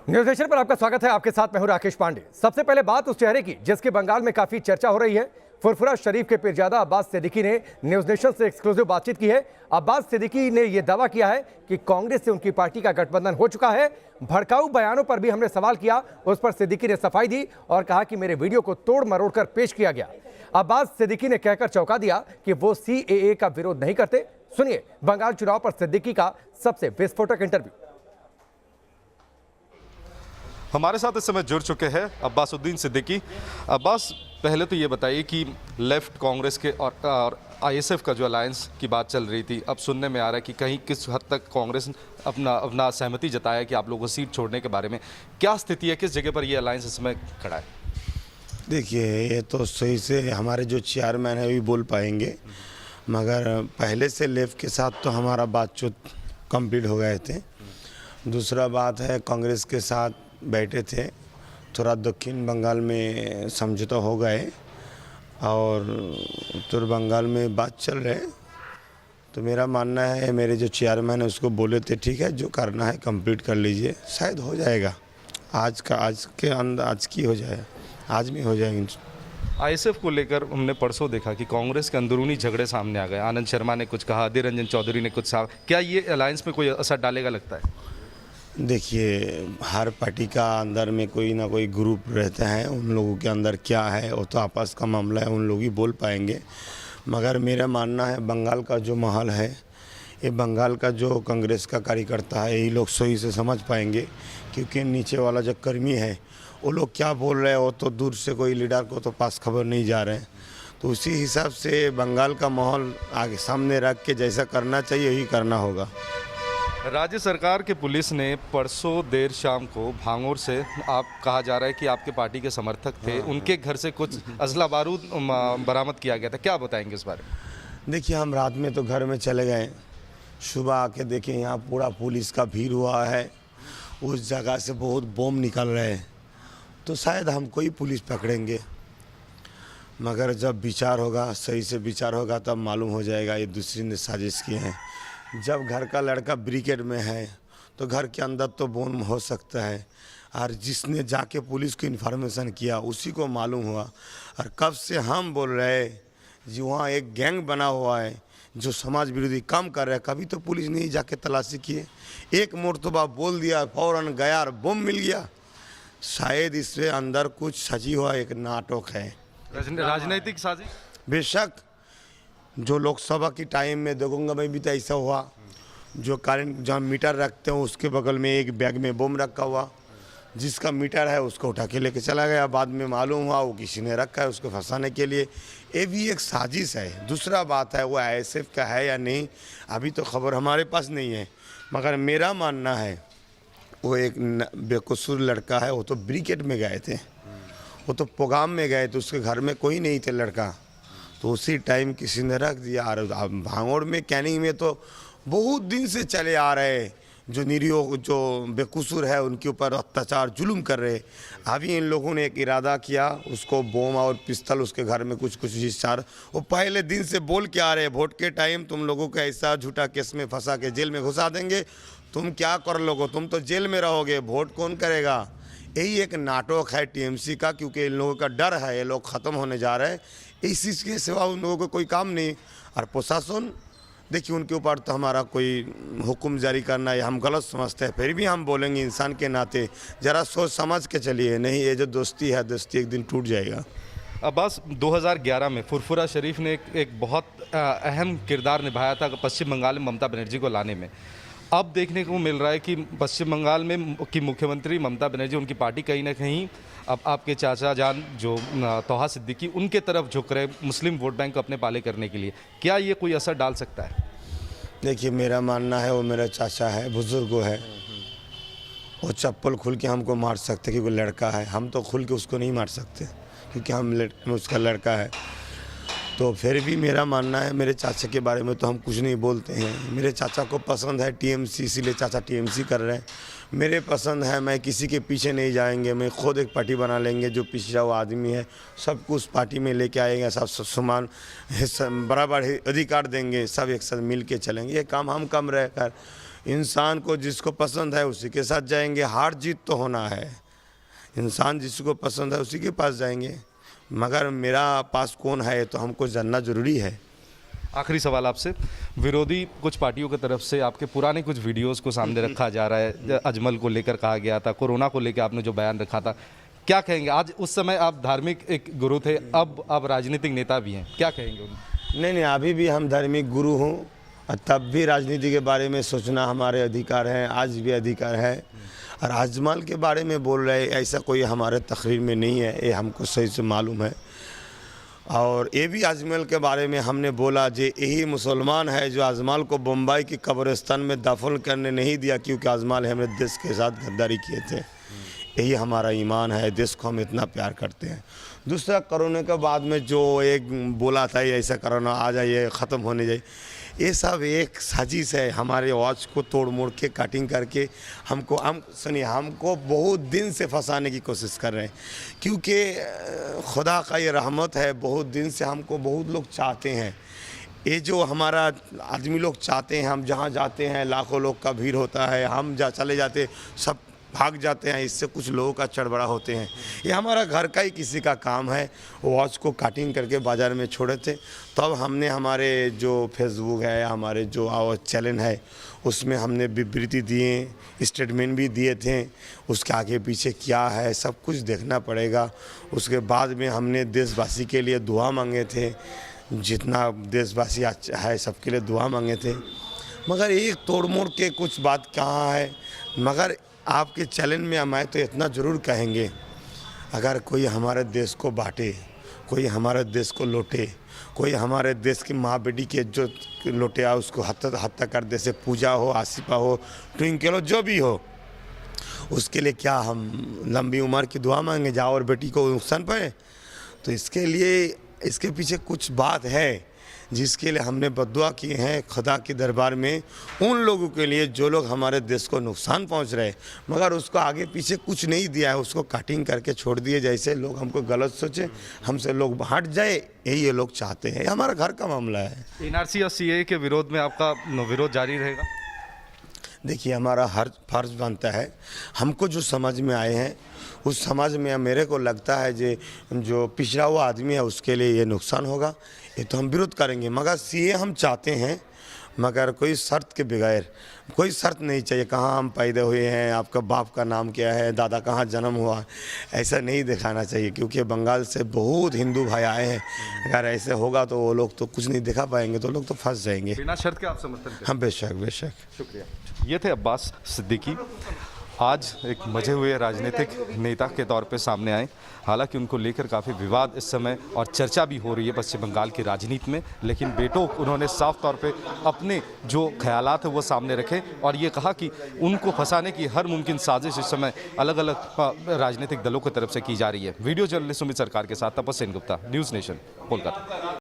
News nation पर आपका स्वागत है। आपके साथ मैं हूं राकेश पांडे। सबसे पहले बात उस चेहरे की जिसके बंगाल में काफी चर्चा हो रही है। फुरफुरा शरीफ के पीरजादा अब्बास सिद्दीकी ने न्यूज नेशन से एक्सक्लूसिव बातचीत की है। अब्बास सिद्दीकी ने यह दावा किया है कि कांग्रेस से उनकी पार्टी का गठबंधन हो चुका है। भड़काऊ बयानों पर भी हमने सवाल किया, उस पर सिद्दीकी ने सफाई दी और कहा कि मेरे वीडियो को तोड़ मरोड़ कर पेश किया गया। अब्बास सिद्दीकी ने कहकर चौंका दिया कि वो सीएए का विरोध नहीं करते। सुनिए बंगाल चुनाव पर सिद्दीकी का सबसे विस्फोटक इंटरव्यू। हमारे साथ इस समय जुड़ चुके हैं अब्बासुद्दीन सिद्दीकी। अब्बास, पहले तो ये बताइए कि लेफ्ट कांग्रेस के और आईएसएफ का जो अलायंस की बात चल रही थी, अब सुनने में आ रहा है कि कहीं किस हद तक कांग्रेस अपना सहमति जताया कि आप लोगों को सीट छोड़ने के बारे में। क्या स्थिति है, किस जगह पर ये अलायंस इस समय खड़ा है? देखिए, ये तो सही से हमारे जो चेयरमैन है भी बोल पाएंगे, मगर पहले से लेफ्ट के साथ तो हमारा बातचीत कंप्लीट हो गए थे। दूसरा बात है, कांग्रेस के साथ बैठे थे, थोड़ा दक्षिण बंगाल में समझौता हो गए और उत्तर बंगाल में बात चल रहे। तो मेरा मानना है, मेरे जो चेयरमैन है उसको बोले थे ठीक है, जो करना है कंप्लीट कर लीजिए, शायद हो जाएगा। आज की हो जाए, आज में हो जाएगी। आईएसएफ को लेकर हमने परसों देखा कि कांग्रेस के अंदरूनी झगड़े सामने आ गए। आनंद शर्मा ने कुछ कहा, अधीर रंजन चौधरी ने कुछ कहा। क्या ये अलायंस में कोई असर डालेगा लगता है? देखिए, हर पार्टी का अंदर में कोई ना कोई ग्रुप रहते हैं, उन लोगों के अंदर क्या है वो तो आपस का मामला है, उन लोग ही बोल पाएंगे। मगर मेरा मानना है, बंगाल का जो माहौल है, ये बंगाल का जो कांग्रेस का कार्यकर्ता है, यही लोग सही से समझ पाएंगे, क्योंकि नीचे वाला जो कर्मी है वो लोग क्या बोल रहे हैं वो तो दूर से कोई लीडर को तो पास खबर नहीं जा रहे हैं। तो उसी हिसाब से बंगाल का माहौल आगे सामने रख के जैसा करना चाहिए वही करना होगा। राज्य सरकार के पुलिस ने परसों देर शाम को भांगोर से, आप कहा जा रहा है कि आपके पार्टी के समर्थक थे, उनके घर से कुछ असला बारूद बरामद किया गया था। क्या बताएंगे इस बारे में? देखिए, हम रात में तो घर में चले गए, सुबह आके देखें यहाँ पूरा पुलिस का भीड़ हुआ है, उस जगह से बहुत बम निकल रहे हैं। तो शायद हमको ही पुलिस पकड़ेंगे, मगर जब विचार होगा, सही से विचार होगा, तब मालूम हो जाएगा ये दूसरी ने साजिश की है। जब घर का लड़का ब्रिगेड में है तो घर के अंदर तो बम हो सकता है, और जिसने जाके पुलिस को इन्फॉर्मेशन किया उसी को मालूम हुआ। और कब से हम बोल रहे जी वहाँ एक गैंग बना हुआ है जो समाज विरोधी काम कर रहा है, कभी तो पुलिस नहीं जाके तलाशी किए। एक मरतबा बोल दिया, फौरन गया और बम मिल गया। शायद इससे अंदर कुछ सजी हुआ एक नाटक है, राजनीतिक साजिश। बेशक, जो लोकसभा की टाइम में दोगंगा में भी तो ऐसा हुआ, जो करंट जहाँ मीटर रखते हैं उसके बगल में एक बैग में बम रखा हुआ, जिसका मीटर है उसको उठा के लेके चला गया। बाद में मालूम हुआ वो किसी ने रखा है उसको फंसाने के लिए। ये भी एक साजिश है। दूसरा बात है, वो आईएसएफ का है या नहीं, अभी तो खबर हमारे पास नहीं है, मगर मेरा मानना है वो एक बेकसूर लड़का है। वो तो ब्रिगेड में गए थे, वो तो प्रोग्राम में गए थे, उसके घर में कोई नहीं थे लड़का, तो उसी टाइम किसी ने रख दिया। और भांगोड़ में कैनिंग में तो बहुत दिन से चले आ रहे, जो निरीह जो बेकसूर है उनके ऊपर अत्याचार जुल्म कर रहे। अभी इन लोगों ने एक इरादा किया, उसको बम और पिस्तल उसके घर में कुछ चीज़ चार, वो पहले दिन से बोल के आ रहे, वोट के टाइम तुम लोगों को ऐसा झूठा केस में फंसा के जेल में घुसा देंगे, तुम क्या कर लोगो, तुम तो जेल में रहोगे, वोट कौन करेगा। यही एक नाटक है टीएमसी का, क्योंकि इन लोगों का डर है ये लोग ख़त्म होने जा रहे हैं। इस चीज़ के सिवा उन लोगों को कोई काम नहीं। और प्रशासन, देखिए, उनके ऊपर तो हमारा कोई हुक्म जारी करना है हम गलत समझते हैं, फिर भी हम बोलेंगे इंसान के नाते ज़रा सोच समझ के चलिए, नहीं ये जो दोस्ती है, दोस्ती एक दिन टूट जाएगा। अब्बास, 2011 में फुरफुरा शरीफ ने एक बहुत अहम किरदार निभाया था पश्चिम बंगाल में ममता बनर्जी को लाने में। अब देखने को मिल रहा है कि पश्चिम बंगाल में की मुख्यमंत्री ममता बनर्जी, उनकी पार्टी कहीं ना कहीं अब आपके चाचा जान जो तोहा सिद्दीकी, उनके तरफ झुक रहे, मुस्लिम वोट बैंक को अपने पाले करने के लिए। क्या ये कोई असर डाल सकता है? देखिए, मेरा मानना है वो मेरा चाचा है, बुजुर्ग है, वो चप्पल खुल के हमको मार सकते क्योंकि लड़का है। हम तो खुल के उसको नहीं मार सकते क्योंकि हम उसका लड़का है। तो फिर भी मेरा मानना है, मेरे चाचा के बारे में तो हम कुछ नहीं बोलते हैं। मेरे चाचा को पसंद है टीएमसी, इसीलिए चाचा टीएमसी कर रहे हैं। मेरे पसंद है, मैं किसी के पीछे नहीं जाएंगे, मैं खुद एक पार्टी बना लेंगे, जो पिछड़ा हुआ आदमी है सबको उस पार्टी में लेके आएंगे, सब समान बराबर अधिकार देंगे, सब एक साथ मिल के चलेंगे। ये काम हम कम रह कर इंसान को जिसको पसंद है उसी के साथ जाएंगे, हार जीत तो होना है, इंसान जिसको पसंद है उसी के पास जाएंगे, मगर मेरा पास कौन है तो हमको जानना ज़रूरी है। आखिरी सवाल आपसे, विरोधी कुछ पार्टियों की तरफ से आपके पुराने कुछ वीडियोस को सामने रखा जा रहा है, अजमल को लेकर कहा गया था, कोरोना को लेकर आपने जो बयान रखा था, क्या कहेंगे? आज उस समय आप धार्मिक एक गुरु थे, अब आप राजनीतिक नेता भी हैं, क्या कहेंगे उन्हें? नहीं, अभी भी हम धार्मिक गुरु हूँ और तब भी राजनीति के बारे में सोचना हमारे अधिकार है, आज भी अधिकार है। और अजमल के बारे में बोल रहे, ऐसा कोई हमारे तकरीर में नहीं है, ये हमको सही से मालूम है। और ये भी अजमल के बारे में हमने बोला जे यही मुसलमान है जो अजमल को बम्बई की कब्रिस्तान में दफन करने नहीं दिया, क्योंकि अजमल हमारे देश के साथ गद्दारी किए थे। यही हमारा ईमान है, देश को हम इतना प्यार करते हैं। दूसरा, कोरोना के बाद में जो एक बोला था ऐसा कोरोना आ जाइए, ख़त्म होने जाए, ये सब एक साजिश है, हमारे आवाज़ को तोड़ मोड़ के कटिंग करके हमको बहुत दिन से फंसाने की कोशिश कर रहे हैं, क्योंकि खुदा का ये रहमत है, बहुत दिन से हमको बहुत लोग चाहते हैं। ये जो हमारा आदमी लोग चाहते हैं, हम जहाँ जाते हैं लाखों लोग का भीड़ होता है, हम चले जाते सब भाग जाते हैं, इससे कुछ लोगों का चढ़बड़ा होते हैं। ये हमारा घर का ही किसी का काम है, वॉच को कटिंग करके बाज़ार में छोड़े थे, तब हमने हमारे जो फेसबुक है, हमारे जो आवाज़ चैनल है, उसमें हमने विवृत्ति दिए, स्टेटमेंट भी दिए थे, उसके आगे पीछे क्या है सब कुछ देखना पड़ेगा। उसके बाद में हमने देशवासी के लिए दुआ मांगे थे, जितना देशवासी है सबके लिए दुआ मांगे थे, मगर एक तोड़ मोड़ के कुछ बात कहाँ है। मगर आपके चैनल में मैं तो इतना ज़रूर कहेंगे, अगर कोई हमारे देश को बांटे, कोई हमारे देश को लूटे, कोई हमारे देश की माँ बेटी की इज्जत लुटे, उसको हत्या कर दे, से पूजा हो, आसिफा हो, ट्विंकल हो, जो भी हो, उसके लिए क्या हम लंबी उम्र की दुआ मांगे जाओ और बेटी को नुकसान पाए? तो इसके लिए इसके पीछे कुछ बात है जिसके लिए हमने बद्दुआ की हैं खुदा के दरबार में, उन लोगों के लिए जो लोग हमारे देश को नुकसान पहुंच रहे, मगर उसको आगे पीछे कुछ नहीं दिया है, उसको कटिंग करके छोड़ दिए, जैसे लोग हमको गलत सोचे, हमसे लोग हट जाए, यही ये लोग चाहते हैं। हमारा घर का मामला है। एनआरसी और सीएए के विरोध में आपका विरोध जारी रहेगा? देखिए, हमारा हर फर्ज बनता है, हमको जो समझ में आए हैं उस समझ में मेरे को लगता है जो पिछड़ा हुआ आदमी है उसके लिए ये नुकसान होगा, ये तो हम विरोध करेंगे। मगर सीए हम चाहते हैं, मगर कोई शर्त के बगैर, कोई शर्त नहीं चाहिए, कहाँ हम पैदा हुए हैं, आपका बाप का नाम क्या है, दादा कहाँ जन्म हुआ, ऐसा नहीं दिखाना चाहिए, क्योंकि बंगाल से बहुत हिंदू भाई आए हैं। अगर ऐसे होगा तो वो लोग तो कुछ नहीं दिखा पाएंगे, तो लोग तो फंस जाएंगे। बिना शर्त के आप समर्थन करें? हाँ, बेशक बेशक। शुक्रिया। ये थे अब्बास सिद्दीकी, आज एक मजे हुए राजनीतिक नेता के तौर पे सामने आए। हालांकि उनको लेकर काफ़ी विवाद इस समय और चर्चा भी हो रही है पश्चिम बंगाल की राजनीति में, लेकिन बेटोक उन्होंने साफ तौर पे अपने जो ख्यालात है वो सामने रखे और ये कहा कि उनको फंसाने की हर मुमकिन साजिश इस समय अलग अलग राजनीतिक दलों की तरफ से की जा रही है। वीडियो जर्नलिस्ट सुमित सरकार के साथ तपस्या सेनगुप्ता, न्यूज़ नेशन, कोलकाता।